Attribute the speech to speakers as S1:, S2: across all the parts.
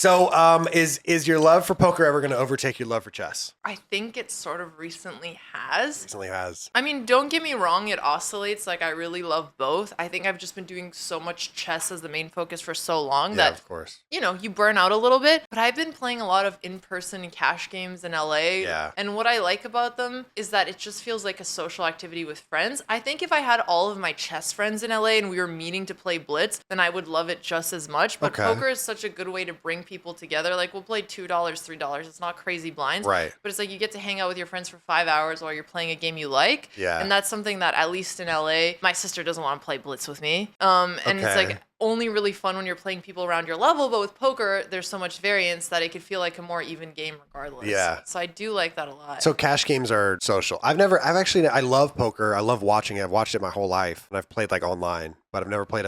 S1: So, is your love for poker ever going to overtake your love for chess?
S2: I think it sort of recently has.
S1: Recently has.
S2: I mean, don't get me wrong, it oscillates. Like, I really love both. I think I've just been doing so much chess as the main focus for so long that,
S1: of course.
S2: you burn out a little bit. But I've been playing a lot of in-person cash games in LA.
S1: Yeah.
S2: And what I like about them is that it just feels like a social activity with friends. I think if I had all of my chess friends in LA and we were meeting to play Blitz, then I would love it just as much. But poker is such a good way to bring people together. Like, we'll play $2, $3. It's not crazy blinds.
S1: Right.
S2: But it's like you get to hang out with your friends for 5 hours while you're playing a game you like.
S1: Yeah.
S2: And that's something that, at least in LA, my sister doesn't want to play Blitz with me. And it's like only really fun when you're playing people around your level. But with poker, there's so much variance that it could feel like a more even game regardless.
S1: Yeah.
S2: So I do like that a lot.
S1: So cash games are social. I love poker. I love watching it. I've watched it my whole life, and I've played like online, but I've never played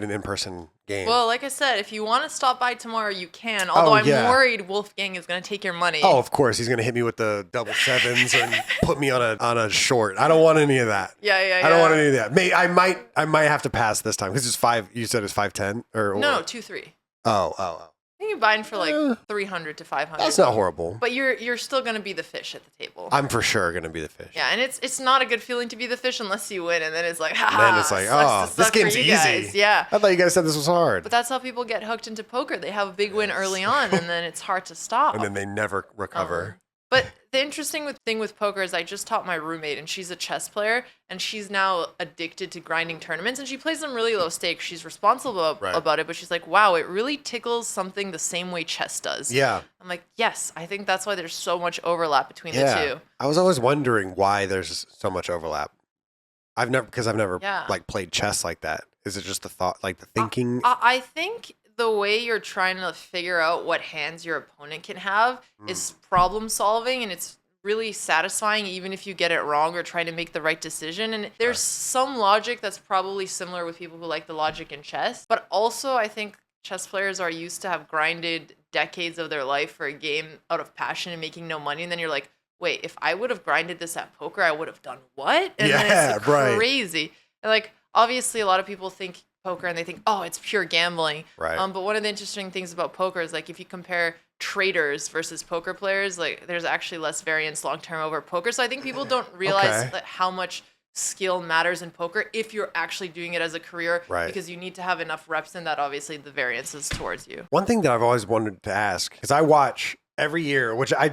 S1: an in-person game.
S2: Well, like I said, if you want to stop by tomorrow, you can. Although I'm worried Wolfgang is going to take your money.
S1: Oh, of course. He's going to hit me with the double sevens and put me on a short. I don't want any of that.
S2: Yeah.
S1: I don't want any of that. I might have to pass this time because it's 5. You said it's 510 or
S2: No, 2-3.
S1: Oh.
S2: I think you're buying for like 300 to 500.
S1: That's not horrible.
S2: But you're still going to be the fish at the table.
S1: I'm for sure going to be the fish.
S2: Yeah, and it's not a good feeling to be the fish unless you win, and then it's like,
S1: then it's like, this game's easy.
S2: Guys. Yeah.
S1: I thought you guys said this was hard.
S2: But that's how people get hooked into poker. They have a big win early on, and then it's hard to stop.
S1: And then they never recover.
S2: But the interesting thing with poker is I just taught my roommate, and she's a chess player, and she's now addicted to grinding tournaments, and she plays them really low stakes. She's responsible about it, but she's like, wow, it really tickles something the same way chess does.
S1: Yeah.
S2: I'm like, yes, I think that's why there's so much overlap between the two.
S1: I was always wondering why there's so much overlap. I've never like played chess like that. Is it just the thought, like the thinking?
S2: I think the way you're trying to figure out what hands your opponent can have is problem solving, and it's really satisfying even if you get it wrong or trying to make the right decision. And there's some logic that's probably similar with people who like the logic in chess, but also I think chess players are used to have grinded decades of their life for a game out of passion and making no money, and then you're like, wait, if I would have grinded this at poker, I would have done what? And then it's crazy. And like, obviously a lot of people think poker and they think, oh, it's pure gambling.
S1: Right.
S2: But one of the interesting things about poker is like if you compare traders versus poker players, like there's actually less variance long term over poker. So I think people don't realize how much skill matters in poker if you're actually doing it as a career, because you need to have enough reps in that obviously the variance is towards you.
S1: One thing that I've always wanted to ask, because I watch every year, which I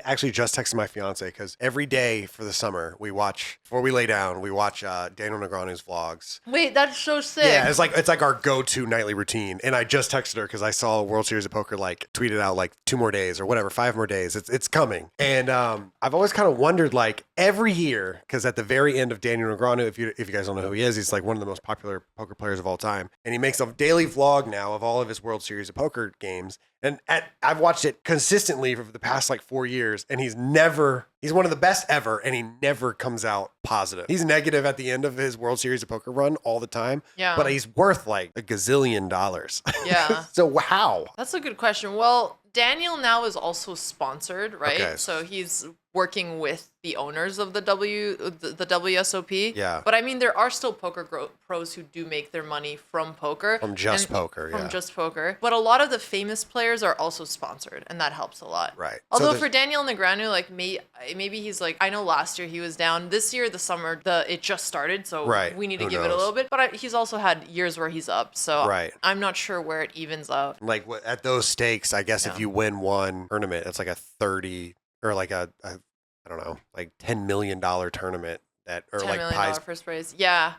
S1: actually just texted my fiance, because every day for the summer before we lay down, we watch Daniel Negreanu's vlogs.
S2: Wait, that's so sick.
S1: Yeah, it's like our go-to nightly routine. And I just texted her because I saw World Series of Poker like tweeted out like 2 more days or whatever, 5 more days. It's coming. And I've always kind of wondered, like, every year, because at the very end of Daniel Negreanu, if you guys don't know who he is, he's like one of the most popular poker players of all time. And he makes a daily vlog now of all of his World Series of Poker games. And I've watched it consistently for the past like 4 years, and he's one of the best ever, and he never comes out positive. He's negative at the end of his World Series of Poker run all the time, but he's worth like a gazillion dollars.
S2: Yeah.
S1: So how?
S2: That's a good question. Well, Daniel now is also sponsored, right?
S1: Okay.
S2: So he's working with the owners of the WSOP.
S1: Yeah.
S2: But I mean, there are still poker pros who do make their money from poker.
S1: From just poker,
S2: From just poker. But a lot of the famous players are also sponsored, and that helps a lot.
S1: Right.
S2: Although for Daniel Negreanu, like maybe he's like, I know last year he was down. This year, the summer, it just started, so we need to give it a little bit. But he's also had years where he's up, so I'm not sure where it evens out.
S1: Like at those stakes, I guess if you win one tournament, it's like a 30 or like a I don't know, like $10 million tournament or
S2: $10
S1: like
S2: million first prize. Yeah.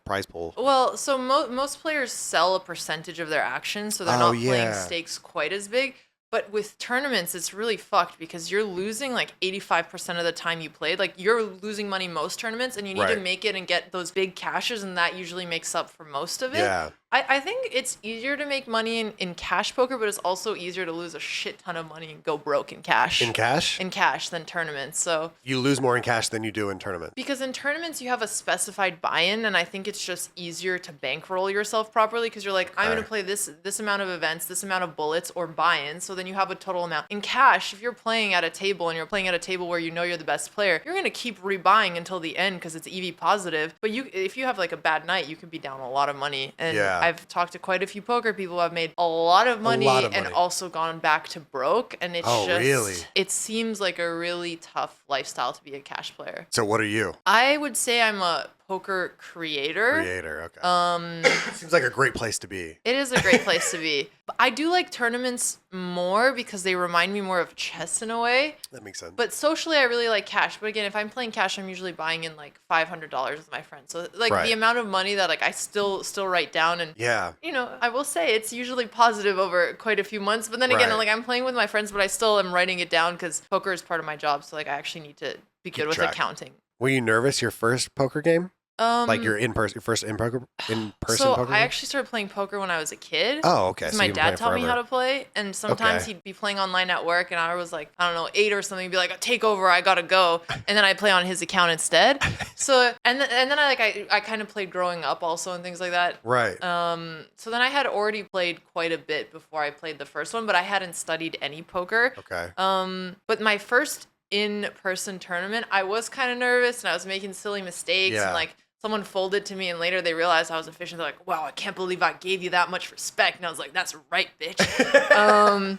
S1: Prize pool.
S2: Well, so most players sell a percentage of their actions, so they're not playing stakes quite as big. But with tournaments, it's really fucked because you're losing like 85% of the time you played. Like you're losing money most tournaments, and you need to make it and get those big cashes, and that usually makes up for most of it.
S1: Yeah.
S2: I think it's easier to make money in cash poker, but it's also easier to lose a shit ton of money and go broke in cash.
S1: In cash?
S2: In cash than tournaments. So
S1: you lose more in cash than you do in tournaments.
S2: Because in tournaments, you have a specified buy-in, and I think it's just easier to bankroll yourself properly because you're like, I'm going to play this amount of events, this amount of bullets or buy-in, so then you have a total amount. In cash, if you're playing at a table and you're playing at a table where you know you're the best player, you're going to keep rebuying until the end because it's EV positive. But if you have like a bad night, you could be down a lot of money. And I've talked to quite a few poker people who have made a lot of money, and also gone back to broke. And it's
S1: really?
S2: It seems like a really tough lifestyle to be a cash player.
S1: So what are you?
S2: I would say I'm a poker creator.
S1: Okay. Seems like a great place to be.
S2: It is a great place to be. But I do like tournaments more because they remind me more of chess in a way.
S1: That makes sense.
S2: But socially, I really like cash. But again, if I'm playing cash, I'm usually buying in like $500 with my friends. So like the amount of money that like I still write down, and you know, I will say it's usually positive over quite a few months. But then again, like I'm playing with my friends, but I still am writing it down because poker is part of my job. So like I actually need to be good with accounting.
S1: Were you nervous your first poker game? Like your first in person
S2: so
S1: poker
S2: I
S1: game?
S2: actually started playing poker when I was a kid.
S1: Oh, okay. So
S2: my dad taught me how to play, and sometimes he'd be playing online at work, and I was like, I don't know, 8 or something. He'd be like, take over, I gotta go, and then I play on his account instead. So and then I kind of played growing up also and things like that.
S1: Right.
S2: So then I had already played quite a bit before I played the first one, but I hadn't studied any poker.
S1: Okay.
S2: But my first in-person tournament, I was kind of nervous and I was making silly mistakes, and like someone folded to me, and later they realized I was efficient. They're like, wow, I can't believe I gave you that much respect. And I was like, that's right, bitch.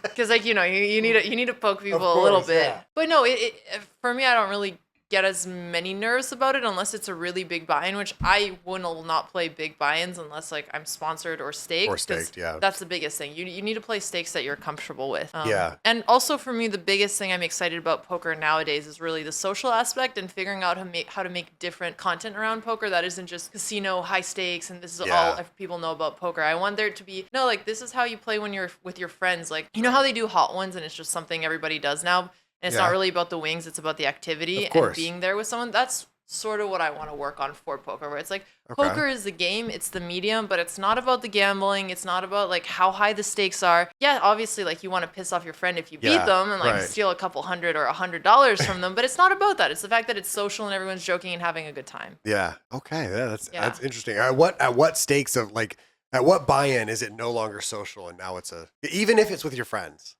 S2: Because like, you know, you need to poke people a little bit. Yeah. But no, it for me, I don't really get as many nerves about it unless it's a really big buy-in, which I will not play big buy-ins unless like I'm sponsored or staked.
S1: Or staked, yeah.
S2: That's the biggest thing. You need to play stakes that you're comfortable with.
S1: Yeah.
S2: And also for me, the biggest thing I'm excited about poker nowadays is really the social aspect and figuring out how to make different content around poker that isn't just casino, high stakes, and this is all people know about poker. I want there to be, no, like this is how you play when you're with your friends. Like, you know how they do hot ones and it's just something everybody does now? And it's not really about the wings, it's about the activity and being there with someone. That's sort of what I want to work on for poker, where it's like poker is the game, it's the medium, but it's not about the gambling. It's not about like how high the stakes are. Yeah, obviously, like you want to piss off your friend if you beat them and like steal a couple $100 or $100 from them, but it's not about that. It's the fact that it's social and everyone's joking and having a good time.
S1: Yeah. Okay. Yeah, that's interesting. At what stakes of like at what buy-in is it no longer social and now it's even if it's with your friends?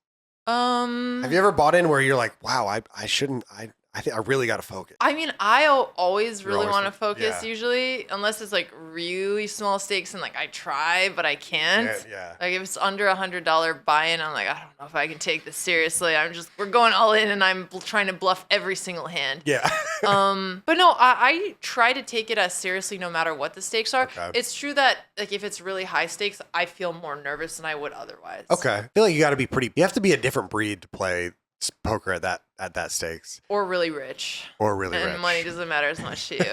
S1: Have you ever bought in where you're like, wow, I shouldn't, I think I really got to focus.
S2: I mean, I always really want to focus usually, unless it's like really small stakes and like I try, but I can't.
S1: Yeah.
S2: Like if it's under $100 buy-in, I'm like, I don't know if I can take this seriously. We're going all in and I'm trying to bluff every single hand.
S1: Yeah.
S2: But no, I try to take it as seriously no matter what the stakes are. Okay. It's true that like if it's really high stakes, I feel more nervous than I would otherwise.
S1: Okay. I feel like you have to be a different breed to play poker at that stakes.
S2: Or really rich.
S1: And
S2: money doesn't matter as much to you.